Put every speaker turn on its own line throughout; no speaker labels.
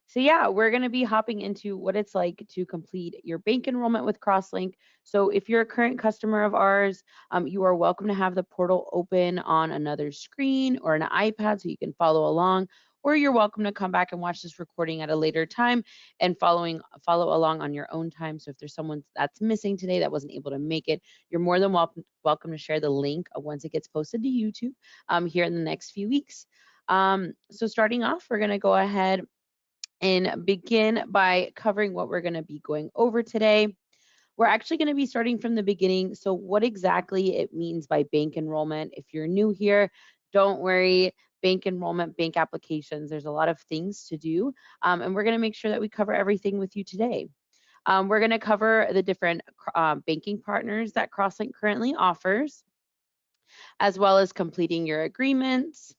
So yeah, we're going to be hopping into what it's like to complete your bank enrollment with CrossLink. So if you're a current customer of ours, you are welcome to have the portal open on another screen or an iPad so you can follow along. Or you're welcome to come back and watch this recording at a later time and follow along on your own time. So if there's someone that's missing today that wasn't able to make it, you're more than welcome to share the link once it gets posted to YouTube here in the next few weeks. So starting off, we're going to go ahead and begin by covering what we're going to be going over today. We're actually going to be starting from the beginning. So, what exactly it means by bank enrollment. If you're new here, don't worry. Bank enrollment, bank applications, there's a lot of things to do. And we're going to make sure that we cover everything with you today. We're going to cover the different banking partners that CrossLink currently offers, as well as completing your agreements,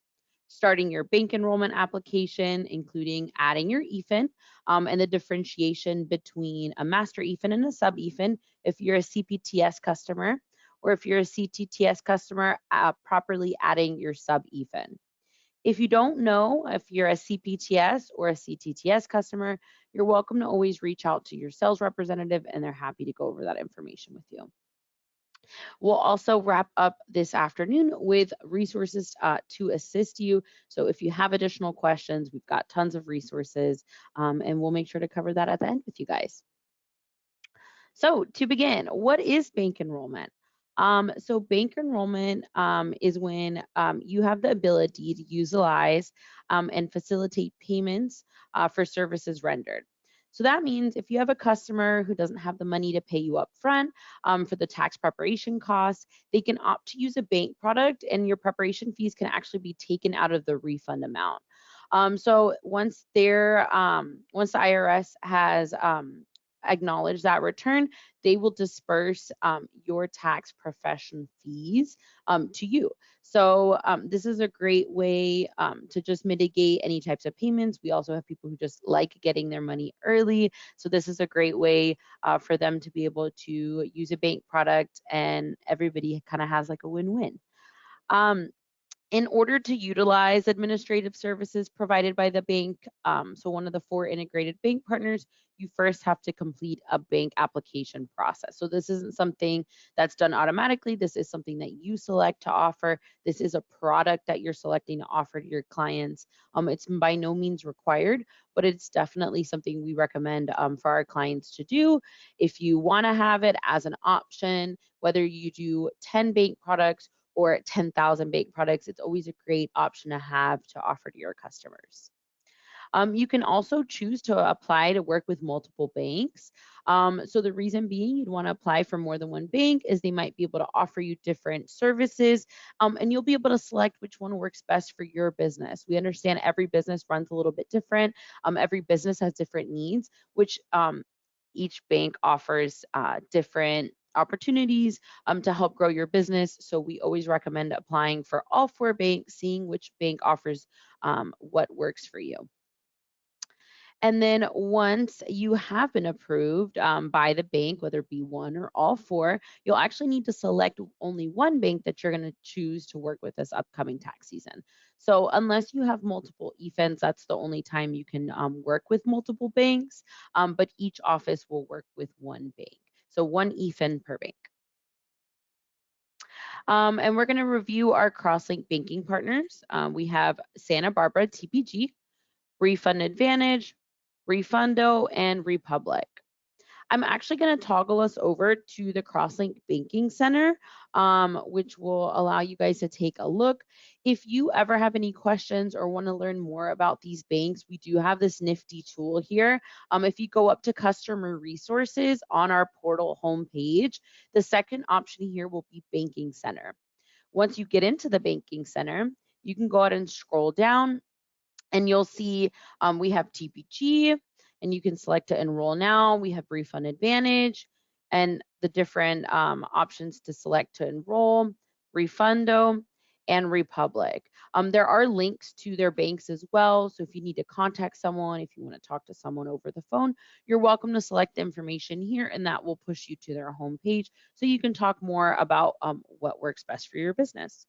starting your bank enrollment application, including adding your EFIN, and the differentiation between a master EFIN and a sub EFIN if you're a CPTS customer, or if you're a CTTS customer, properly adding your sub EFIN. If you don't know if you're a CPTS or a CTTS customer, you're welcome to always reach out to your sales representative and they're happy to go over that information with you. We'll also wrap up this afternoon with resources to assist you. So if you have additional questions, we've got tons of resources, and we'll make sure to cover that at the end with you guys. So to begin, what is bank enrollment? So bank enrollment is when you have the ability to utilize and facilitate payments for services rendered. So that means if you have a customer who doesn't have the money to pay you up front for the tax preparation costs, they can opt to use a bank product and your preparation fees can actually be taken out of the refund amount. So once once the IRS has acknowledged that return, they will disperse your tax profession fees to you. So this is a great way to just mitigate any types of payments. We also have people who just like getting their money early. So this is a great way for them to be able to use a bank product and everybody kind of has like a win-win. In order to utilize administrative services provided by the bank, so one of the 4 integrated bank partners, you first have to complete a bank application process. So this isn't something that's done automatically. This is something that you select to offer. This is a product that you're selecting to offer to your clients. It's by no means required, but it's definitely something we recommend for our clients to do. If you want to have it as an option, whether you do 10 bank products or 10,000 bank products, it's always a great option to have to offer to your customers. You can also choose to apply to work with multiple banks. So the reason being you'd want to apply for more than one bank is they might be able to offer you different services, and you'll be able to select which one works best for your business. We understand every business runs a little bit different. Every business has different needs, which each bank offers different opportunities to help grow your business. So we always recommend applying for all 4 banks, seeing which bank offers what works for you. And then once you have been approved by the bank, whether it be one or all 4, you'll actually need to select only one bank that you're going to choose to work with this upcoming tax season. So unless you have multiple EFINs, that's the only time you can work with multiple banks, but each office will work with one bank. So one EFIN per bank. And we're going to review our CrossLink banking partners. We have Santa Barbara TPG, Refund Advantage, Refundo, and Republic. I'm actually going to toggle us over to the CrossLink Banking Center, which will allow you guys to take a look. If you ever have any questions or want to learn more about these banks, we do have this nifty tool here. If you go up to Customer Resources on our portal homepage, the second option here will be Banking Center. Once you get into the Banking Center, you can go ahead and scroll down and you'll see we have TPG, and you can select to enroll now. We have Refund Advantage and the different options to select to enroll, Refundo, and Republic. There are links to their banks as well. So if you need to contact someone, if you want to talk to someone over the phone, you're welcome to select the information here and that will push you to their homepage so you can talk more about what works best for your business.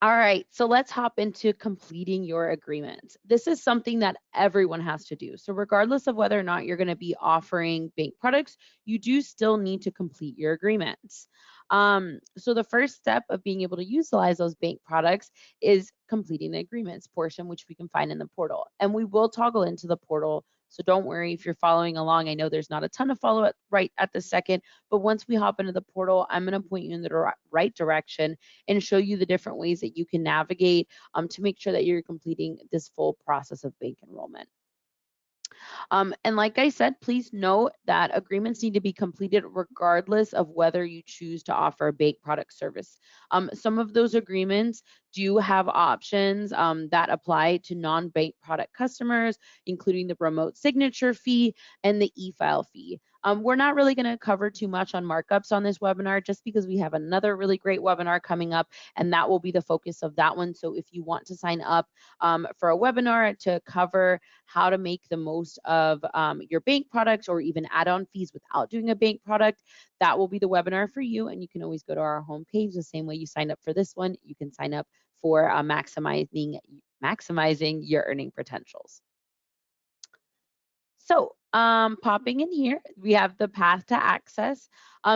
All right, so let's hop into completing your agreements. This is something that everyone has to do. So, regardless of whether or not you're going to be offering bank products, you do still need to complete your agreements. So, the first step of being able to utilize those bank products is completing the agreements portion, which we can find in the portal. And we will toggle into the portal. So, don't worry if you're following along. I know there's not a ton of follow up right at the second, but once we hop into the portal, I'm going to point you in the right direction and show you the different ways that you can navigate to make sure that you're completing this full process of bank enrollment. And like I said, please note that agreements need to be completed regardless of whether you choose to offer a bank product service. Some of those agreements do have options that apply to non-bank product customers, including the remote signature fee and the e-file fee. We're not really going to cover too much on markups on this webinar just because we have another really great webinar coming up, and that will be the focus of that one. So if you want to sign up for a webinar to cover how to make the most of your bank products or even add-on fees without doing a bank product, that will be the webinar for you. And you can always go to our homepage the same way you signed up for this one. You can sign up for maximizing your earning potentials. So popping in here, we have the path to access.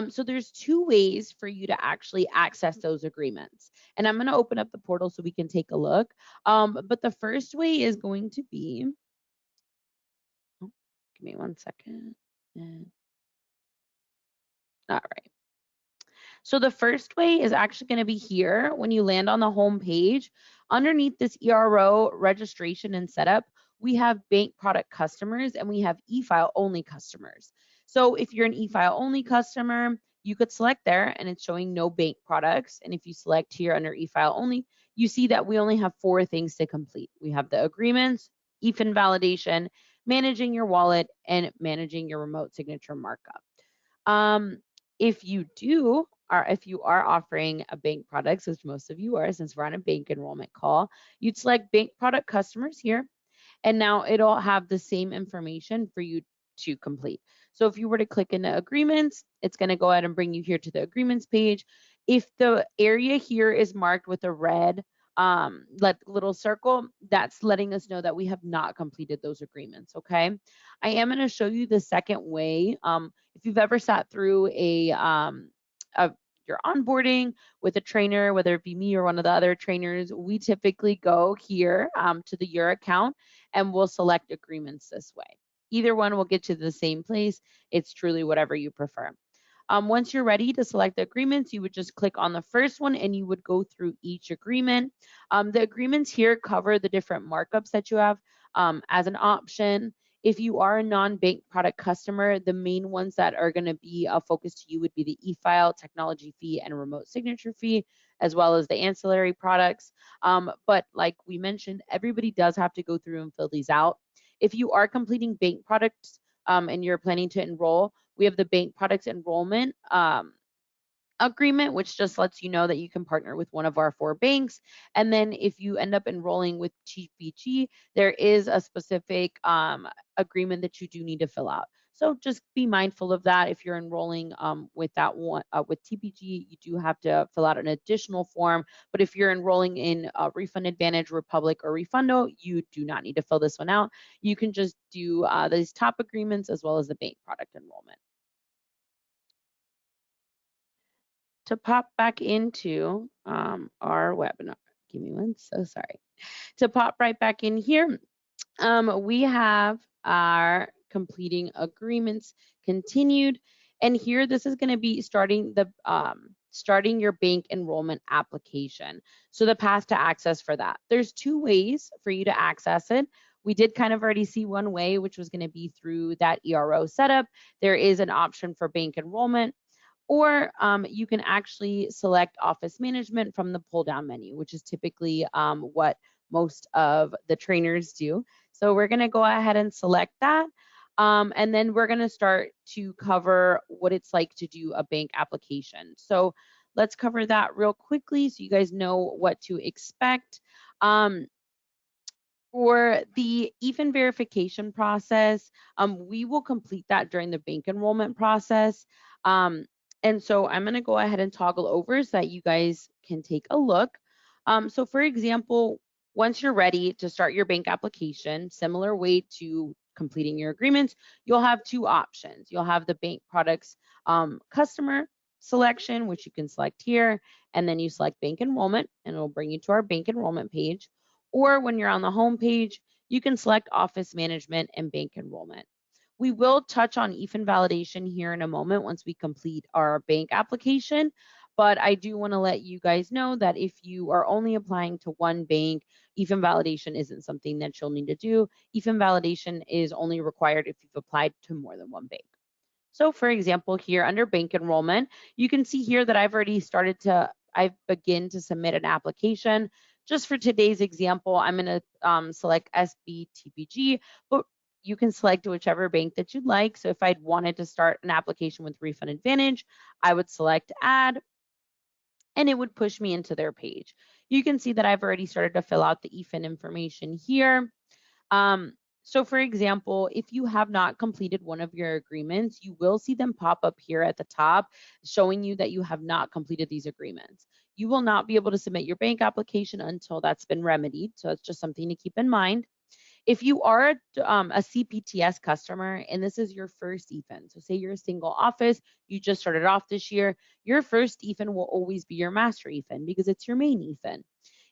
So there's two ways for you to actually access those agreements. And I'm going to open up the portal so we can take a look. But the first way is going to be, oh, give me one second. All right. So the first way is actually going to be here when you land on the home page. Underneath this ERO registration and setup, we have bank product customers and we have e-file only customers. So if you're an e-file only customer, you could select there and it's showing no bank products. And if you select here under e-file only, you see that we only have 4 things to complete. We have the agreements, e-fin validation, managing your wallet, and managing your remote signature markup. Um, if you do, or if you are offering a bank products, which most of you are, since we're on a bank enrollment call, you'd select bank product customers here, and now it'll have the same information for you to complete. So if you were to click into agreements, it's going to go ahead and bring you here to the agreements page. If the area here is marked with a red little circle, that's letting us know that we have not completed those agreements. Okay, I am going to show you the second way. If you've ever sat through your onboarding with a trainer, whether it be me or one of the other trainers, we typically go here to the your account and we'll select agreements this way. Either one will get you to the same place. It's truly whatever you prefer. Once you're ready to select the agreements, you would just click on the first one and you would go through each agreement. The agreements here cover the different markups that you have as an option. If you are a non-bank product customer, the main ones that are going to be a focus to you would be the e-file, technology fee, and remote signature fee, as well as the ancillary products. But like we mentioned, everybody does have to go through and fill these out. If you are completing bank products and you're planning to enroll, we have the bank products enrollment agreement, which just lets you know that you can partner with one of our 4 banks. And then if you end up enrolling with TPG, there is a specific agreement that you do need to fill out. So just be mindful of that. If you're enrolling with that one with TPG, you do have to fill out an additional form. But if you're enrolling in Refund Advantage, Republic, or Refundo, you do not need to fill this one out. You can just do these top agreements as well as the bank product enrollment. To pop back into our webinar. Give me one, so sorry. To pop right back in here, we have our completing agreements continued. And here, this is going to be starting your bank enrollment application. So the path to access for that. There's 2 ways for you to access it. We did kind of already see one way, which was going to be through that ERO setup. There is an option for bank enrollment. Or you can actually select office management from the pull down menu, which is typically what most of the trainers do. So we're going to go ahead and select that. And then we're going to start to cover what it's like to do a bank application. So let's cover that real quickly so you guys know what to expect. For the e-fin verification process, we will complete that during the bank enrollment process. And so I'm going to go ahead and toggle over so that you guys can take a look. So for example, once you're ready to start your bank application, similar way to completing your agreements, you'll have two options. You'll have the bank products customer selection, which you can select here, and then you select bank enrollment, and it'll bring you to our bank enrollment page. Or when you're on the home page, you can select office management and bank enrollment. We will touch on EFIN validation here in a moment once we complete our bank application, but I do want to let you guys know that if you are only applying to one bank, EFIN validation isn't something that you'll need to do. EFIN validation is only required if you've applied to more than one bank. So for example, here under bank enrollment, you can see here that I've begun to submit an application. Just for today's example, I'm going to select SBTPG, but you can select whichever bank that you'd like. So if I'd wanted to start an application with Refund Advantage, I would select add, and it would push me into their page. You can see that I've already started to fill out the EFIN information here. So for example, if you have not completed one of your agreements, you will see them pop up here at the top showing you that you have not completed these agreements. You will not be able to submit your bank application until that's been remedied. So it's just something to keep in mind. If you are a CPTS customer and this is your first EFIN, so say you're a single office, you just started off this year, your first EFIN will always be your master EFIN because it's your main EFIN.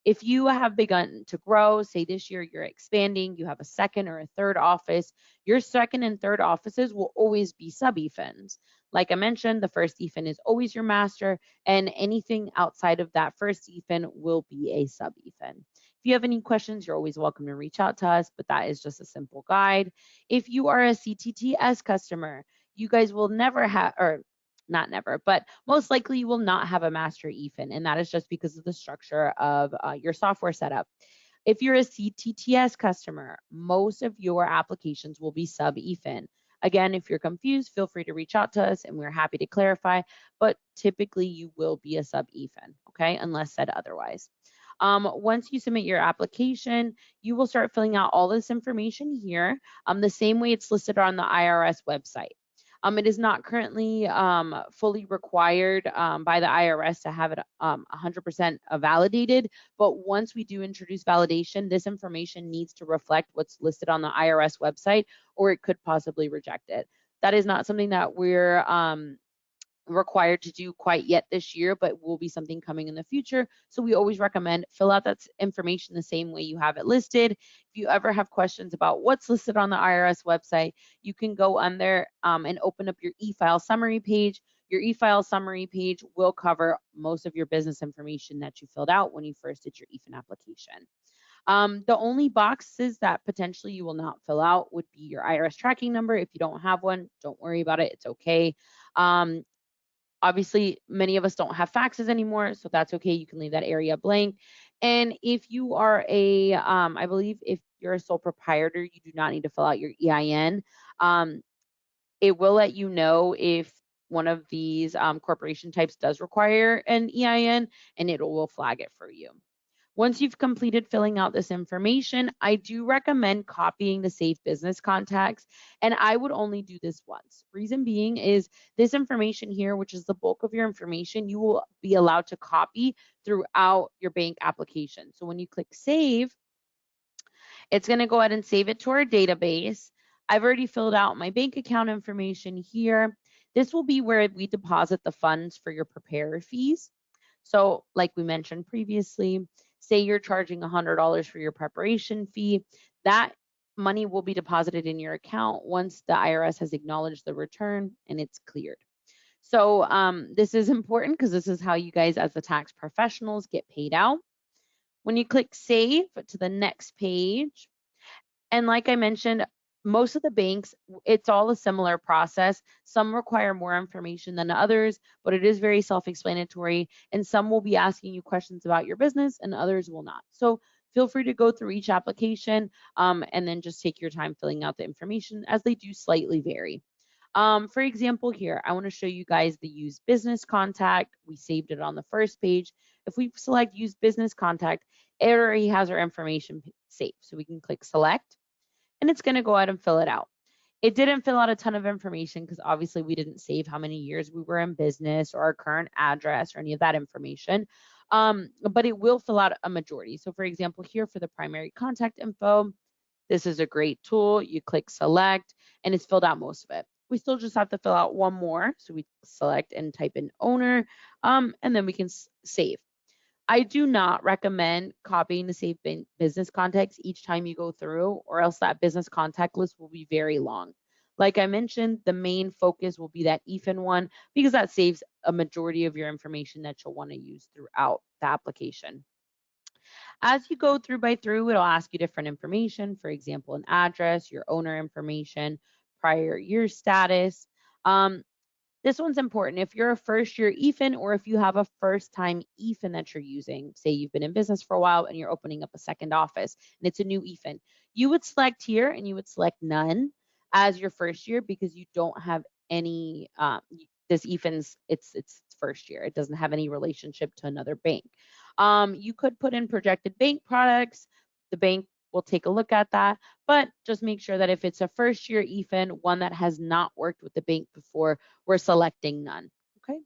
If you have begun to grow, say this year you're expanding, you have a second or a third office, your second and third offices will always be sub-EFINs. Like I mentioned, the first EFIN is always your master, and anything outside of that first EFIN will be a sub-EFIN. If you have any questions, you're always welcome to reach out to us, but that is just a simple guide. If you are a CTTS customer, you guys will never have, or not never, but most likely you will not have a master EFIN, and that is just because of the structure of your software setup. If you're a CTTS customer, most of your applications will be sub-EFIN. Again, if you're confused, feel free to reach out to us and we're happy to clarify, but typically you will be a sub-EFIN, okay, unless said otherwise. Once you submit your application, you will start filling out all this information here the same way it's listed on the IRS website. It is not currently fully required by the IRS to have it 100% validated, but once we do introduce validation, this information needs to reflect what's listed on the IRS website, or it could possibly reject it. That is not something that we're required to do quite yet this year, but will be something coming in the future. So we always recommend fill out that information the same way you have it listed. If you ever have questions about what's listed on the IRS website, you can go on there and open up your e-file summary page. Your e-file summary page will cover most of your business information that you filled out when you first did your EFIN application. The only boxes that potentially you will not fill out would be your IRS tracking number. If you don't have one, don't worry about it. It's okay. Obviously, many of us don't have faxes anymore, so that's okay. You can leave that area blank. And if you are I believe if you're a sole proprietor, you do not need to fill out your EIN. It will let you know if one of these corporation types does require an EIN, and it will flag it for you. Once you've completed filling out this information, I do recommend copying the Safe Business contacts, and I would only do this once. Reason being is this information here, which is the bulk of your information, you will be allowed to copy throughout your bank application. So when you click Save, it's going to go ahead and save it to our database. I've already filled out my bank account information here. This will be where we deposit the funds for your preparer fees. So like we mentioned previously, say you're charging $100 for your preparation fee, that money will be deposited in your account once the IRS has acknowledged the return and it's cleared. So this is important because this is how you guys as the tax professionals get paid out. When you click save to the next page, and like I mentioned, most of the banks, it's all a similar process. Some require more information than others, but it is very self-explanatory, and some will be asking you questions about your business and others will not. So feel free to go through each application and then just take your time filling out the information as they do slightly vary. For example, here, I want to show you guys the use business contact. We saved it on the first page. If we select use business contact, it already has our information saved. So we can click select, and it's going to go ahead and fill it out. It didn't fill out a ton of information because obviously we didn't save how many years we were in business or our current address or any of that information. but it will fill out a majority. So for example, here for the primary contact info, this is a great tool. You click select and it's filled out most of it. We still just have to fill out one more. So we select and type in owner, and then we can save. I do not recommend copying the save business contacts each time you go through, or else that business contact list will be very long. Like I mentioned, the main focus will be that EFIN one because that saves a majority of your information that you'll want to use throughout the application. As you go through by through, it'll ask you different information, for example, an address, your owner information, prior year status. This one's important. If you're a first year EFIN or if you have a first time EFIN that you're using, say you've been in business for a while and you're opening up a second office and it's a new EFIN, you would select here and you would select none as your first year because you don't have any, this EFIN's, it's first year. It doesn't have any relationship to another bank. You could put in projected bank products. The bank will take a look at that, but just make sure that if it's a first year EFIN, one that has not worked with the bank before, we're selecting none, okay?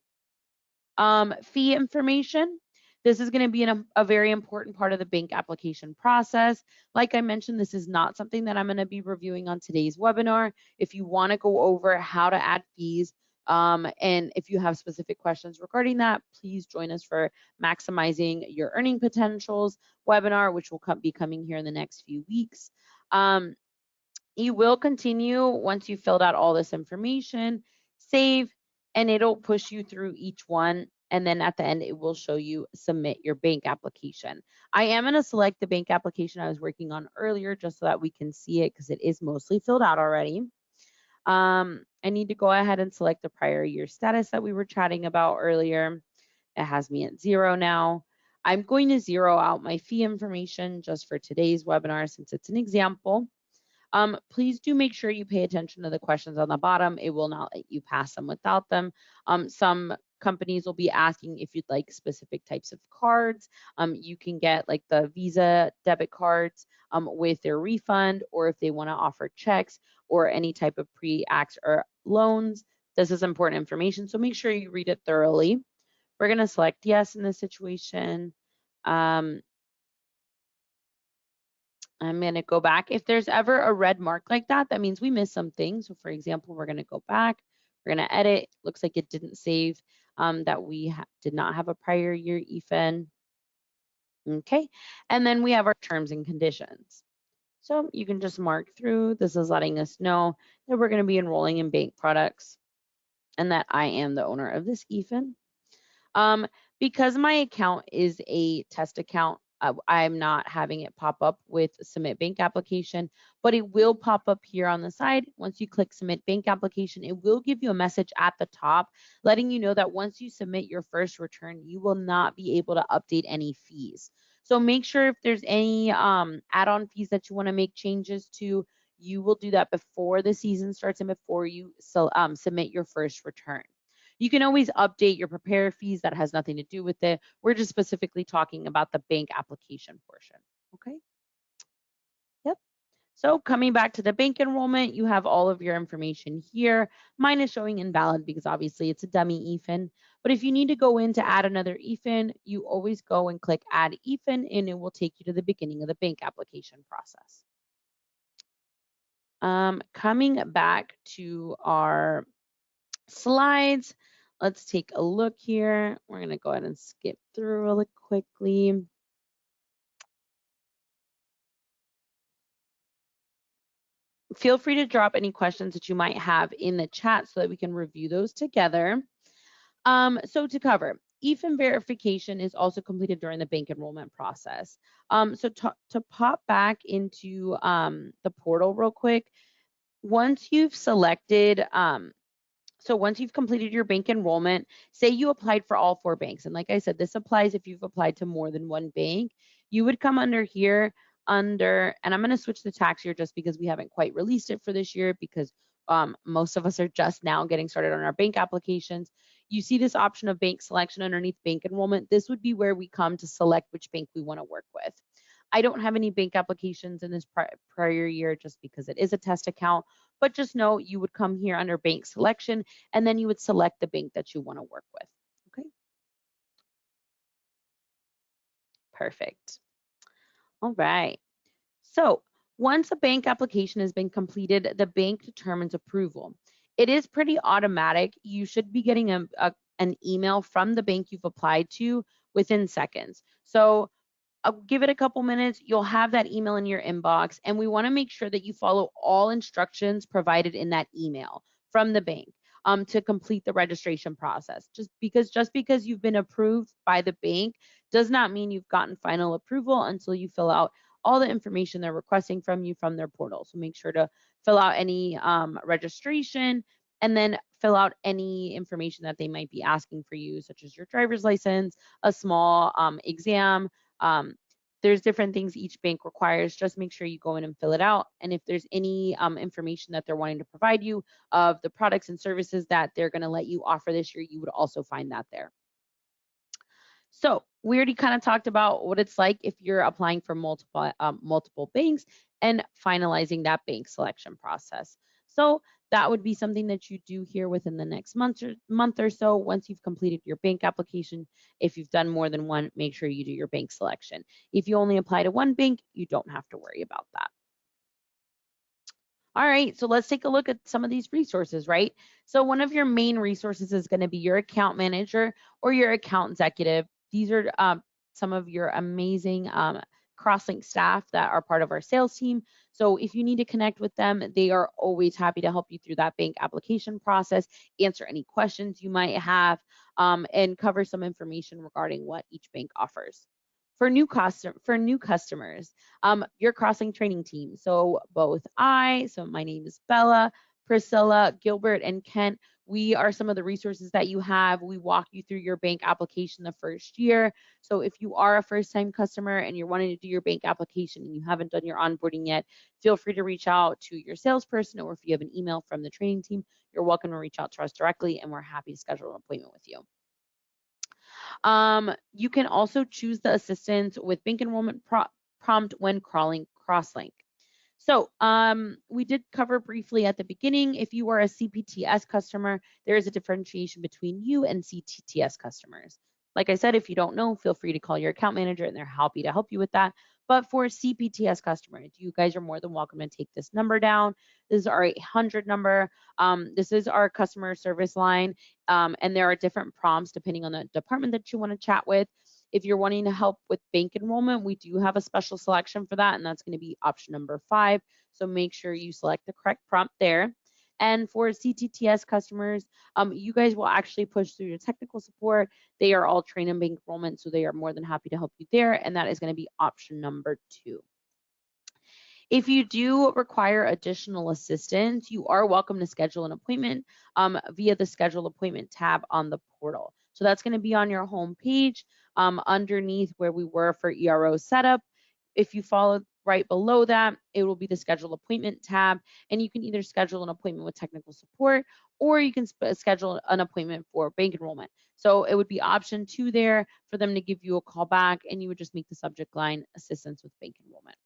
Fee information. This is going to be a very important part of the bank application process. Like I mentioned, this is not something that I'm going to be reviewing on today's webinar. If you want to go over how to add fees, and if you have specific questions regarding that, please join us for Maximizing Your Earning Potentials webinar, which will be coming here in the next few weeks. You will continue once you've filled out all this information, save, and it'll push you through each one. And then at the end, it will show you submit your bank application. I am going to select the bank application I was working on earlier just so that we can see it because it is mostly filled out already. I need to go ahead and select the prior year status that we were chatting about earlier. It has me at 0 now. I'm going to zero out my fee information just for today's webinar since it's an example. Please do make sure you pay attention to the questions on the bottom. It will not let you pass them without them. Some companies will be asking if you'd like specific types of cards. You can get like the Visa debit cards with their refund, or if they want to offer checks or any type of pre-ax or loans. This is important information, so make sure you read it thoroughly. We're going to select yes in this situation. I'm going to go back. If there's ever a red mark like that, that means we missed something. So for example, we're going to go back. We're going to edit. Looks like it didn't save that we did not have a prior year EFIN. Okay. And then we have our terms and conditions. So you can just mark through. This is letting us know that we're going to be enrolling in bank products and that I am the owner of this EFIN. Because my account is a test account, I'm not having it pop up with submit bank application, but it will pop up here on the side. Once you click submit bank application, it will give you a message at the top letting you know that once you submit your first return, you will not be able to update any fees. So make sure if there's any add-on fees that you want to make changes to, you will do that before the season starts and before you submit your first return. You can always update your prepare fees. That has nothing to do with it. We're just specifically talking about the bank application portion. Okay. Yep. So coming back to the bank enrollment, you have all of your information here. Mine is showing invalid because obviously it's a dummy EFIN. But if you need to go in to add another EFIN, you always go and click add EFIN and it will take you to the beginning of the bank application process. Coming back to our slides, let's take a look here. We're going to go ahead and skip through really quickly. Feel free to drop any questions that you might have in the chat so that we can review those together. So to cover, EFIN verification is also completed during the bank enrollment process. So to pop back into the portal real quick, once you've selected so once you've completed your bank enrollment, say you applied for all 4 banks. And like I said, this applies if you've applied to more than one bank. You would come under here and I'm going to switch the tax year just because we haven't quite released it for this year because most of us are just now getting started on our bank applications. You see this option of bank selection underneath bank enrollment. This would be where we come to select which bank we want to work with. I don't have any bank applications in this prior year just because it is a test account, but just know you would come here under bank selection and then you would select the bank that you want to work with. Okay. Perfect. All right. So once a bank application has been completed, the bank determines approval. It is pretty automatic. You should be getting an email from the bank you've applied to within seconds. So I'll give it a couple minutes. You'll have that email in your inbox, and we want to make sure that you follow all instructions provided in that email from the bank to complete the registration process. Just because you've been approved by the bank does not mean you've gotten final approval until you fill out all the information they're requesting from you from their portal. So make sure to fill out any registration and then fill out any information that they might be asking for you, such as your driver's license, a small exam. um, there's different things each bank requires. Just make sure you go in and fill it out. And if there's any information that they're wanting to provide you of the products and services that they're going to let you offer this year, you would also find that there. So we already kind of talked about what it's like if you're applying for multiple banks and finalizing that bank selection process. So that would be something that you do here within the next month or so. Once you've completed your bank application, if you've done more than one, make sure you do your bank selection. If you only apply to one bank, you don't have to worry about that. All right, so let's take a look at some of these resources, right? So one of your main resources is going to be your account manager or your account executive. These are some of your amazing CrossLink staff that are part of our sales team. So if you need to connect with them, they are always happy to help you through that bank application process, answer any questions you might have, and cover some information regarding what each bank offers. For new customers, your CrossLink training team. So my name is Bella, Priscilla, Gilbert, and Kent. We are some of the resources that you have. We walk you through your bank application the first year. So if you are a first-time customer and you're wanting to do your bank application and you haven't done your onboarding yet, feel free to reach out to your salesperson, or if you have an email from the training team, you're welcome to reach out to us directly, and we're happy to schedule an appointment with you. You can also choose the assistance with bank enrollment prompt when crawling CrossLink. So we did cover briefly at the beginning, if you are a CPTS customer, there is a differentiation between you and CTTS customers. Like I said, if you don't know, feel free to call your account manager and they're happy to help you with that. But for CPTS customers, you guys are more than welcome to take this number down. This is our 800 number. This is our customer service line, and there are different prompts depending on the department that you want to chat with. If you're wanting to help with bank enrollment, we do have a special selection for that, and that's going to be option number 5. So make sure you select the correct prompt there. And for CTTS customers, you guys will actually push through your technical support. They are all trained in bank enrollment, so they are more than happy to help you there, and that is going to be option number 2. If you do require additional assistance, you are welcome to schedule an appointment via the schedule appointment tab on the portal. So that's going to be on your home page underneath where we were for ERO setup. If you follow right below that, it will be the schedule appointment tab, and you can either schedule an appointment with technical support or you can schedule an appointment for bank enrollment. So it would be option 2 there for them to give you a call back, and you would just make the subject line assistance with bank enrollment.